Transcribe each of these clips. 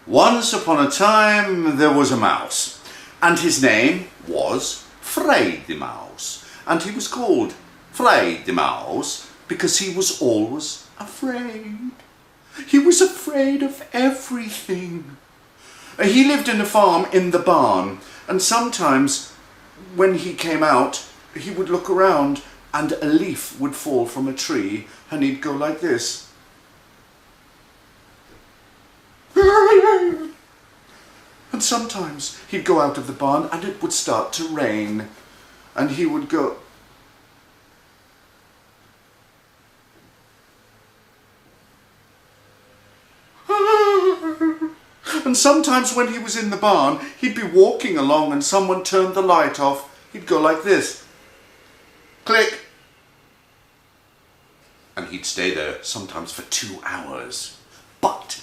Once upon a time there was a mouse, and his name was Fraidy Mouse, and he was called Fraidy Mouse because he was always afraid. He was afraid of everything. He lived in a farm in the barn, and sometimes when he came out he would look around and a leaf would fall from a tree and he'd go like this. And sometimes he'd go out of the barn and it would start to rain and he would go. And sometimes when he was in the barn, he'd be walking along and someone turned the light off. He'd go like this. Click. And he'd stay there sometimes for 2 hours. But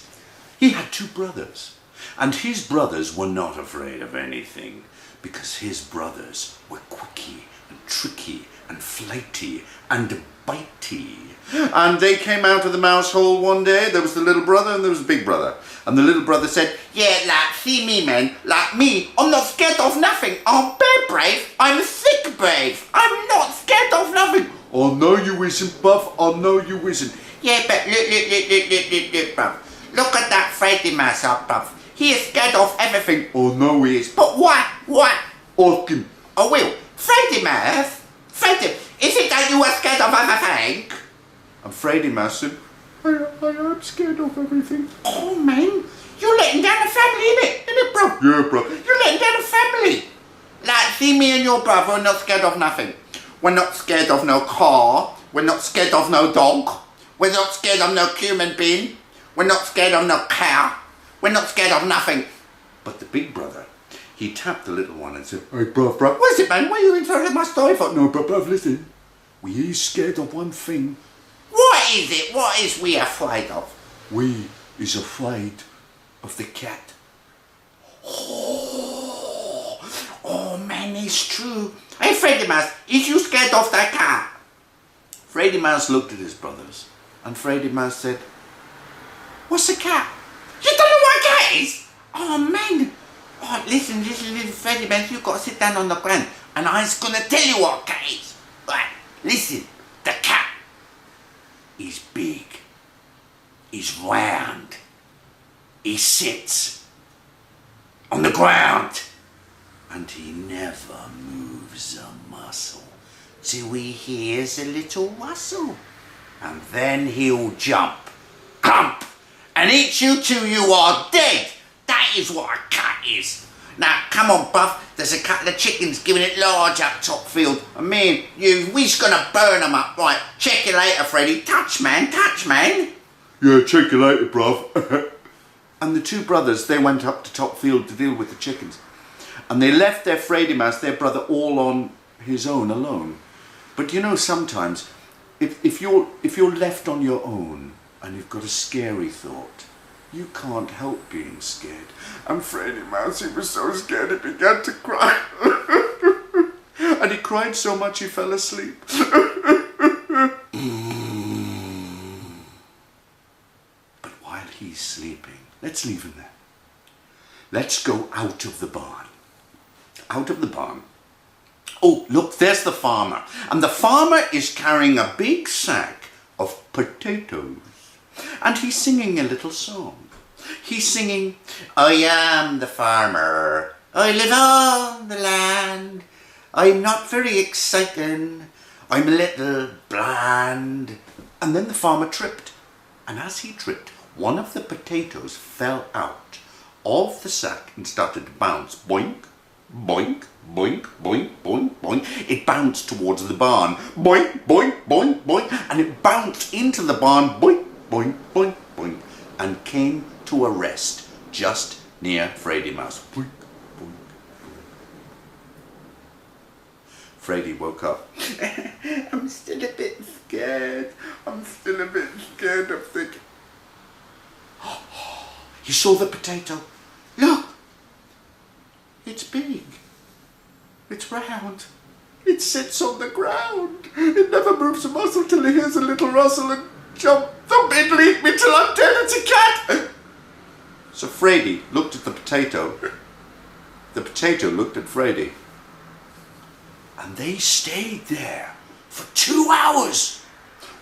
he had 2 brothers. And his brothers were not afraid of anything because his brothers were quicky and tricky and flighty and bitey. And they came out of the mouse hole one day. There was the little brother and there was the big brother. And the little brother said, "Yeah, like, see me, man, like me, I'm not scared of nothing. I'm bad brave, I'm sick brave. I'm not scared of nothing." "Oh, no you isn't, Buff, oh no you isn't." "Yeah, but look, bruv. Look at that Fraidy Mouse up, bruv. He is scared of everything." "Oh, no he is." "But why? Why?" "Ask him." "I will. Fraidy Mouse, Fraidy, is it that you are scared of everything?" And Fraidy Mouse said, I am scared of everything. "Oh, man, you're letting down the family, innit, bro?" "Yeah, bro." "You're letting down the family. Like, see me and your brother are not scared of nothing. We're not scared of no car. We're not scared of no dog. We're not scared of no human being. We're not scared of no cow. We're not scared of nothing." But the big brother, he tapped the little one and said, "Hey, bruv, "What is it, man? Why are you interrupting my story for?" No, bruv, listen. We is scared of one thing. "What is it? What is we afraid of?" We is afraid of the cat." Oh, man, it's true. Hey, Fraidy Mouse, is you scared of that cat? Fraidy Mouse looked at his brothers, and Fraidy Mouse said, "What's a cat?" "You don't know what a cat is?" "Oh, man. Oh, listen, Fraidy Mouse, you've got to sit down on the ground, and I'm going to tell you what a cat is. Right, listen, the cat is big, he's round, he sits on the ground, and he never moves a muscle till he hears a little rustle, and then he'll jump, clump, and eat you till you are dead. That is what a cat is. Now, come on, Buff, there's a couple of chickens giving it large up top field, and me and you, we's gonna burn them up. Right, check you later, Freddy. Touch, man, touch, man." "Yeah, check you later, bruv." And the 2 brothers, they went up to top field to deal with the chickens. And they left their Fraidy Mouse, their brother, all on his own, alone. But you know, sometimes, if you're left on your own and you've got a scary thought, you can't help being scared. And Fraidy Mouse, he was so scared he began to cry. And he cried so much he fell asleep. But while he's sleeping, let's leave him there. Let's go out of the barn. Out of the barn. Oh, look, there's the farmer. And the farmer is carrying a big sack of potatoes. And he's singing a little song. He's singing, "I am the farmer. I live on the land. I'm not very exciting. I'm a little bland." And then the farmer tripped. And as he tripped, one of the potatoes fell out of the sack and started to bounce. Boink, boink, boink, boink, boink, boink. It bounced towards the barn. Boink, boink, boink, boink. And it bounced into the barn. Boink, boink, boink, boink. And came to a rest just near Fraidy Mouse. Boink, boink, boink. Fraidy woke up. "I'm still a bit scared. I'm still a bit scared of thinking. He saw the potato. Look! It's big. It's round. It sits on the ground. It never moves a muscle till it hears a little rustle and jump. It'll eat me till I'm dead. It's a cat. So Fraidy looked at the potato looked at Fraidy, and they stayed there for 2 hours.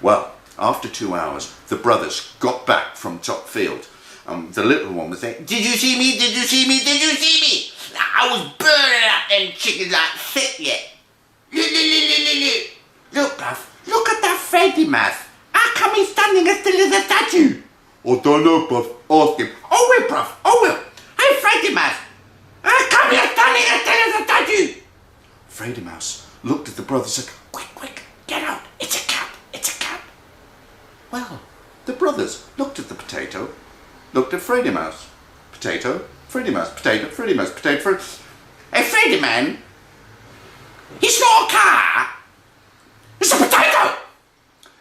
Well, after 2 hours, the brothers got back from top field. The little one was saying, Did you see me? Did you see me? Did you see me? I was burning up them chickens like thick yet. Look, bruv. Look at that Fraidy Mouse. How come he's standing as still as a statue? I don't know, bruv. Ask him. Oh, well, bruv. Oh, well. Hey, Fraidy Mouse. How come you're standing as still as a statue? Fraidy Mouse looked at the brothers and said, Quick, get out. It's a cat. It's a cat. well, the brothers looked at the potato, looked at Fraidy Mouse. Potato, Fraidy Mouse, potato, Fraidy Mouse, potato, Hey, Fraidy man. It's not a cat. It's a potato.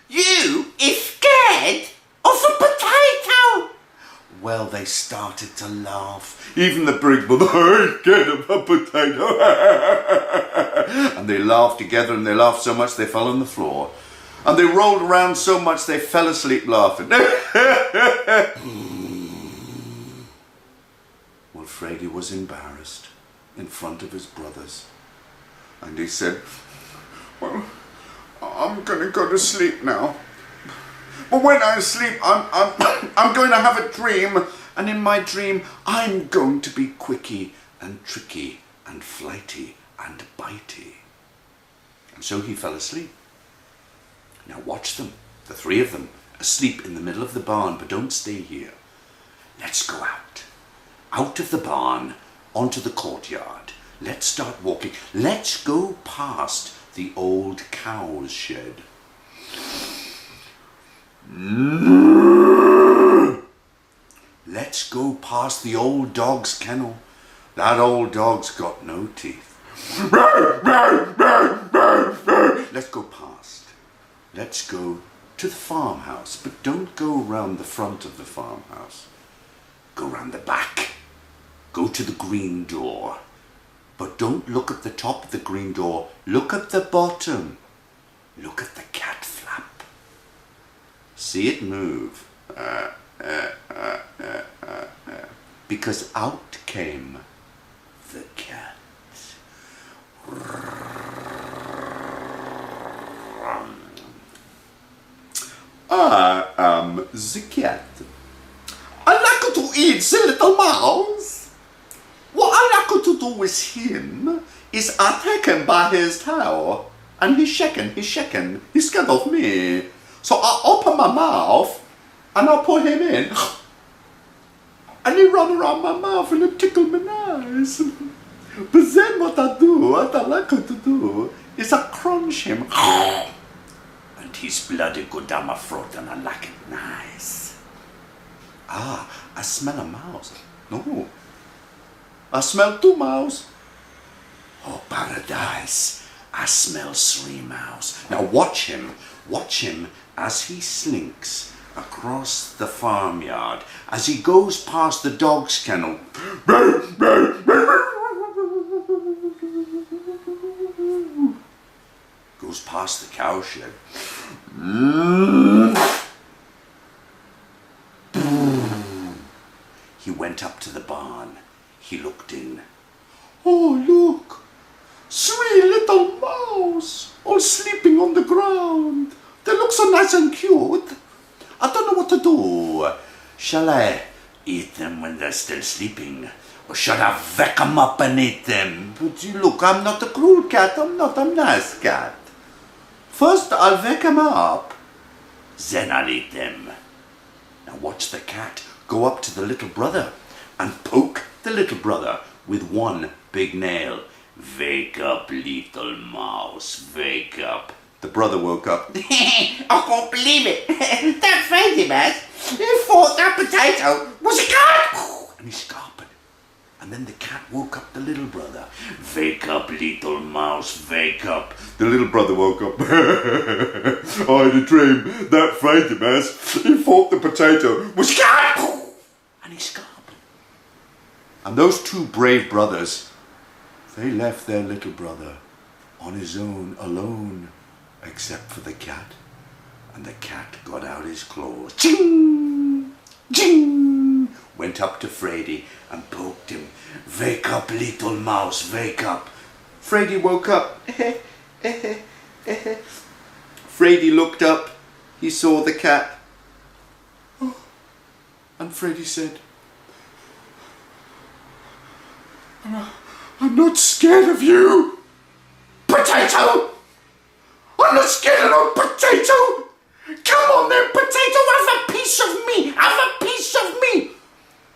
You is scared of a potato. Well, they started to laugh. Even the big brother, I'm scared of a potato. And they laughed together, and they laughed so much they fell on the floor. And they rolled around so much they fell asleep laughing. Well, Fraidy was embarrassed in front of his brothers. And he said, well, I'm going to go to sleep now. But when I sleep, I'm going to have a dream. And in my dream, I'm going to be quicky and tricky and flighty and bitey. And so he fell asleep. Now watch them, the three of them, asleep in the middle of the barn, but don't stay here. Let's go out. Out of the barn, onto the courtyard. Let's start walking. Let's go past the old cow's shed. Let's go past the old dog's kennel. That old dog's got no teeth. Let's go past. Let's go to the farmhouse, but don't go round the front of the farmhouse. Go round the back. Go to the green door. But don't look at the top of the green door. Look at the bottom. Look at the cat flap. See it move. Because out came the cat. I am the cat. I like to eat the little mouse. What I like to do with him is I take him by his tail and he's shaking, he's scared of me. So I open my mouth and I put him in and he run around my mouth and it tickle my nose. But then what I like to do is I crunch him and his blood go down my throat and I like it nice. Ah, I smell a mouse. No. I smell 2 mouse. Oh, paradise. I smell 3 mouse. Now watch him as he slinks across the farmyard, as he goes past the dog's kennel. Goes past the cow shed. He went up to the barn. He looked in. Oh, look! 3 little mouse all sleeping on the ground. They look so nice and cute. I don't know what to do. Shall I eat them when they're still sleeping? Or shall I wake them up and eat them? But you look, I'm not a cruel cat. I'm a nice cat. First, I'll wake them up. Then I'll eat them. Now watch the cat go up to the little brother and poke the little brother with one big nail. Wake up, little mouse, wake up. The brother woke up. I can't believe it. That Fraidy Mouse, who thought that potato was a cat? And he scarpered. And then the cat woke up the little brother. Wake up, little mouse, wake up. The little brother woke up. I had a dream. That Fraidy Mouse, he thought the potato was a cat. And he scarpered. And those 2 brave brothers, they left their little brother on his own, alone, except for the cat. And the cat got out his claws. Ching! Ching! went up to Fraidy and poked him. "Wake up, little mouse, wake up." Fraidy woke up. Fraidy looked up. He saw the cat. Oh. And Fraidy said, "I'm not scared of you, Potato! I'm not scared of no potato! Come on then, Potato, have a piece of me! Have a piece of me!"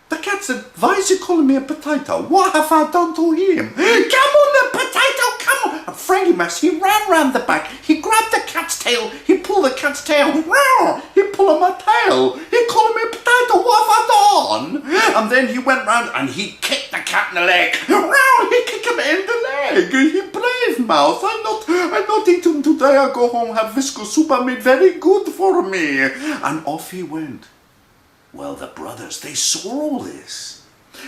The cat said, "Why is he calling me a potato? What have I done to him? Come on then, Potato, come on!" And Fraidy Mouse, he ran round the back, he grabbed the cat's tail, he pulled the cat's tail, he pulled my tail, he called me a potato, what have I done? And then he went round and he kicked the cat in the leg. He kicked him in the leg. He brave mouse. I'm not eating today. I go home, have visco soup. I made very good for me. And off he went. Well, the brothers, they saw all this.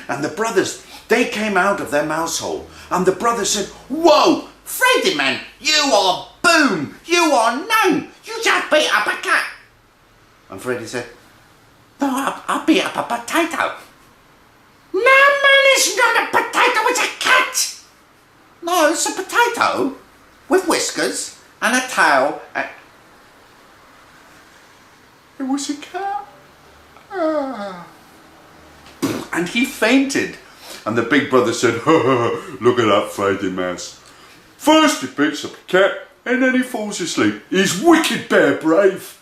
And the brothers, they came out of their mouse hole. And the brothers said, "Whoa, Fraidy man, you are boom. You are known. You just beat up a cat." And Fraidy said, "No, I beat up a potato." "No, man, it's not a potato, it's a cat." "No, it's a potato with whiskers and a tail. It was a cat." And he fainted. And the big brother said, "Look at that Fraidy Mouse. First he picks up a cat and then he falls asleep. He's wicked bear brave."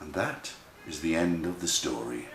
And that is the end of the story.